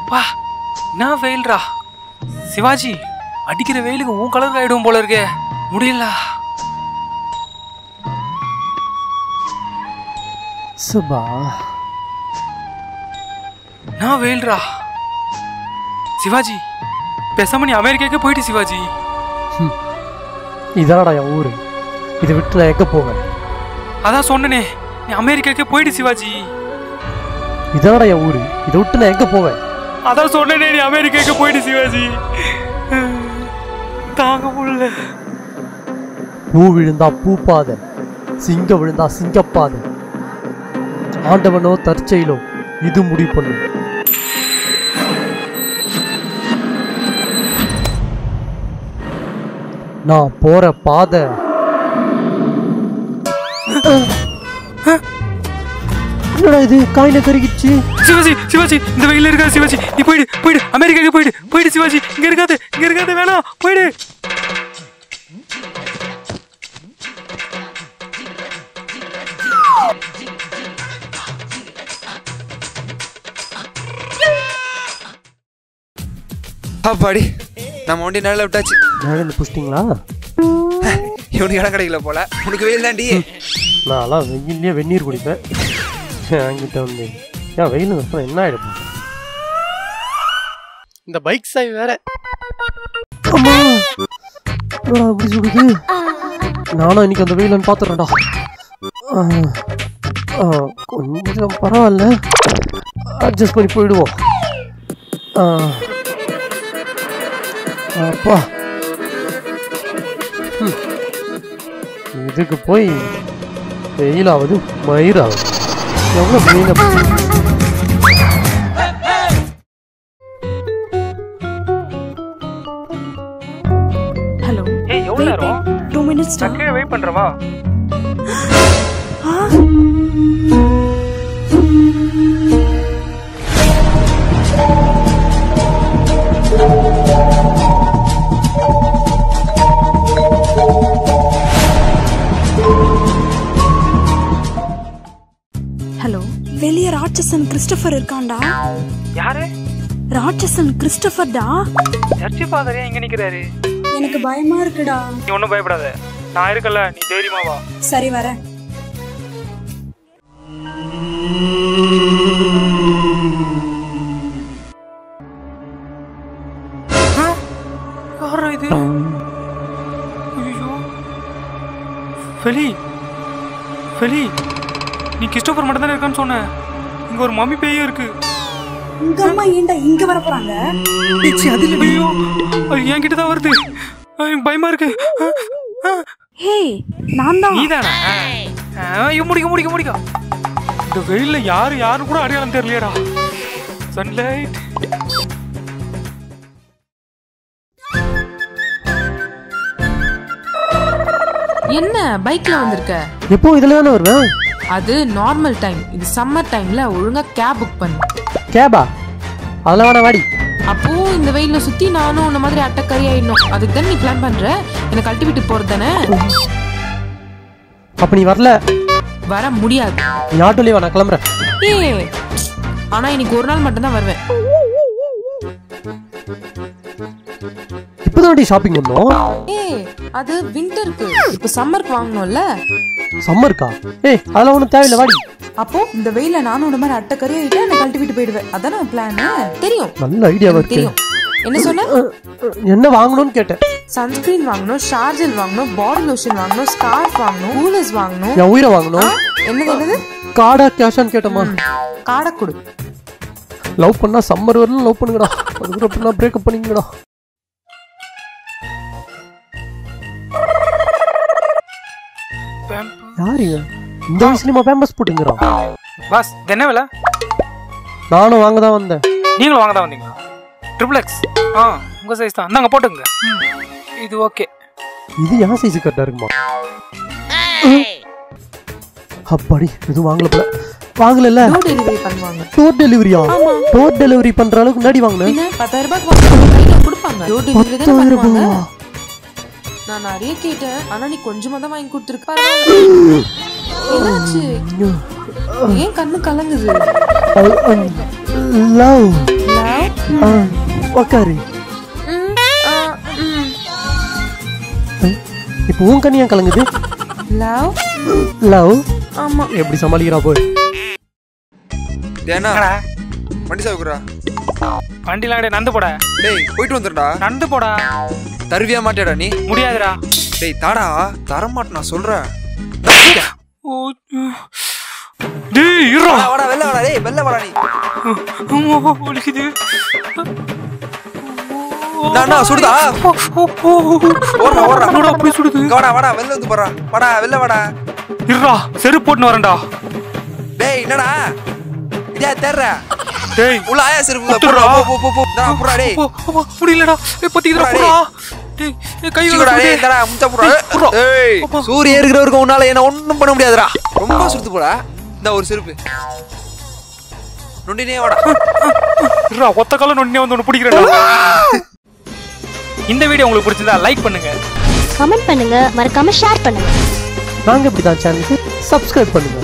அப்பா என்ன வெயில்ரா சிவாஜி, அடிக்கிற வெயிலுக்கு உன் கலருக்கு ஆயிடும் போல இருக்கே. முடியல. சுபா நான் வெயில்ரா சிவாஜி. பேசாம நீ அமெரிக்காவுக்கு போயிட்டு சிவாஜி. இதானடா என் ஊரு, இதை விட்டு நான் எங்க போவேன்? அதான் சொன்னனே, நீ அமெரிக்காவுக்கு போயிட்டு சிவாஜி. இதானடா என் ஊரு, இதை விட்டு நான் எங்க போவேன்? அதான் சொன்னனே, நீ அமெரிக்காவுக்கு போயிட்டு சிவாஜி. தாங்க முடியல. பூ விழுந்தா பூப்பாத, சிங்கம் விழுந்தா சிங்கப்பாத, ஆண்டவனோ தற்செயலோ இது முடிவு பண்ணு. நான் போற பாதை என்னடா இது காயில கருகிச்சு? சிவாஜி சிவாஜி, இந்த வெயில இருக்கா சிவாஜி. நீ போயிடு போயிடு, அமெரிக்காவுக்கு போயிடு போயிடு சிவாஜி. இங்க இருக்காது வேணாம், போயிடு. அப்பாடி, நம்ம வண்டி நல்லா விட்டாச்சு. நிழல் புஷ்டிங்களா? இவனுக்கு இடம் கிடைக்கல போல. உனக்கு வெயில் தாண்டி. நான்லாம் வெயிலே வெந்நீர் குடிப்பேன். வாங்கிட்ட வந்து ஏன் வெயில் என்ன ஆயிடும்? இந்த பைக் சாய் வேற. அம்மா அப்படி சுடுது. நானும் இன்னைக்கு அந்த வெயிலன்னு பார்த்துறேன்டா. கொஞ்சம் பரவாயில்ல, அட்ஜஸ்ட் பண்ணி போயிடுவோம். அப்பா இதுக்கு போய் வெயிலாவது மயிராவது எவ்வளோ வெயில. ஹலோ. ஏய், எவ்வளவு நேரம்? 2 minutes தான். நான் வெயிட் பண்றவா? ஹலோ. வெளிய ராட்சசன் கிறிஸ்டோபர் இருக்கான்டா. யாரு? ராட்சசன் கிறிஸ்டோபர் டா. சர்ச் ஃபாதர் எங்க நிக்கிறாரு? எனக்கு பயமா இருக்குடா. நீ ஒன்னும் பயப்படாத, நான் இருக்கல, நீ தைரியமா வா. சரி வரேன். யாரா இது? ஐயோ ஃபெலி, ஃபெலி, நீ கிறிஸ்டோபர் மட்டும் தானே இருக்கான்னு சொன்ன. இங்க ஒரு மம்மி பேயும் இருக்கு. உங்க அம்மா ஏன்டா இங்க வர போறாங்க? ஐயோ, என்கிட்ட தான் வருது. எனக்கு பயமா இருக்கு. ஹேய், நான் தான். நீதானா? முடிக்க. இந்த வெயில்ல யாரு கூட அடையாளம் தெரியலையடா. சன்லைட். என்ன பைக்ல வந்திருக்க? எப்போ இதுல தானே வருவேன். அது நார்மல் டைம், இது சம்மர் டைம்ல ஒழுங்கா கேப் புக் பண்ணு. கேபா? அதெல்லாம் வேணா வாடி. அப்போ இந்த வெயில சுத்தி நானும் உன்ன மாதிரி அட்டக்கறி ஆயிடணும். அதுக்கு தான் நீ பிளான் பண்ற? எனக்கு கழட்டி விட்டு போறது தானே? அப்ப நீ வரல? வர முடியாது. நீ ஆட்டோலயே வா, நான் கிளம்புறேன். ஆனா இன்னைக்கு ஒரு நாள் மட்டும் தான் வருவேன். இப்பதான் ஷாப்பிங் பண்ணோம். அது விண்டருக்கு, இப்ப சம்மருக்கு வாங்கணும்ல. சம்மருக்கா? அதெல்லாம் ஒண்ணும் தேவையில்லை, வாடி. அப்போ இந்த வெயில நானும் உன்ன மாதிரி அட்டக்கறி ஆயிட்டா என்ன கழட்டி விட்டு போயிடுவேன். அதானே பிளான். தெரியும், நல்ல ஐடியாவா இருக்கு. தெரியும். என்ன சொன்ன? என்ன வாங்கணும்னு கேட்டேன். சன்ஸ்கிரீன் வாங்கணும், ஷார்ஜல் வாங்கணும், பாடி லோஷன் வாங்கணும், ஸ்கார்ஃப் வாங்கணும், கூலர்ஸ் வாங்கணும். என் உயிரை வாங்கணும். என்னது? கார்டா கேஷான்னு கேட்டமா? கார்டை கொடு. லவ் பண்ணா சம்மர் வரலாம் லவ் பண்ணுங்கடா, அதுக்கப்புறம் பிரேக்கப் பண்ணிங்கடா. யாரு இந்த வயசுலயுமா பேம்பஸ் போட்டுங்கிறான்? பாஸ், என்ன விலை? நானும் வாங்க தான் வந்தேன். நீங்களும் வாங்க தான் வந்தீங்களா? XXX. உங்க சைஸ் தான். நாங்க போட்டுங்க. இது ஓகே. இது யார் சைஸ் கரெக்டா இருக்குமா? அப்பாடி, இது வாங்கல போல. வாங்கல. டோர் டெலிவரி பண்ணுவாங்க. டோர் டெலிவரியா? டோர் டெலிவரி பண்ற அளவுக்கு முன்னாடி வாங்குனேன். 10,000 ரூபாய்க்கு கையில கொடுப்பாங்க. டோர் டெலிவரி தான் பண்ணுவாங்க. நான் நிறைய கேட்டேன், ஆனா நீ கொஞ்சமா தான் வாங்கி கொடுத்துருக்க. என்னாச்சு? ஏன் கண்ணு கலங்குது? லவ் லவ் உக்காரு. இப்போ உன் கண்ணு ஏன் கலங்குது? லவ் லவ் ஆமா. எப்படி சமாளிக்கிறா போய்? ஏன்னா வண்டி சாவுக்குறா. வண்டிலாம் கிடையாது, நந்து போட. டேய் போயிட்டு வந்துடுடா. நந்து போடா. தருவியா மாட்டியாடா நீ? முடியாதுடா. டேய் தாடா, தரமாட்டேன் நான் சொல்றேன். டேய் இருடா. வாடா வெளில வாடா. டேய் வெளில வாடா நீ. வலிக்குது. நானா சுடுதா? ஓடுறா ஓடுறா. என்னடா அப்படி சுடுது? இங்க வாடா வாடா வெளில வந்து போறா. வாடா வெளில வாடா. இருடா, செருப்பு போட்டுன்னு வரேன்டா. டேய் என்னடா இதே தேர்ற. டேய் உள்ள ஆயா செருப்பு போடுறா. போ போ போ. டா புறா டேய். முடியலடா. பத்திக்குதுடா புறா. டேய் கை சீக்கிரடா டேய் தடா முச்ச புறா. ஏய் சூரிய இருக்கிற வரைக்கும் உன்னால என்ன ஒண்ணும் பண்ண முடியாதுடா. ரொம்ப சுத்து போடா. இந்த ஒரு செருப்பு. நொண்டினே வாடா. இருடா, ஒத்த கால நொண்டினே வந்து ஒன்னு பிடிக்கிறேன்டா. இந்த வீடியோ உங்களுக்கு பிடிச்சிருந்தா லைக் பண்ணுங்க, கமெண்ட் பண்ணுங்க, மறக்காம ஷேர் பண்ணுங்க. நாங்க இப்படிதான் சேனலுக்கு சப்ஸ்கிரைப் பண்ணுங்க.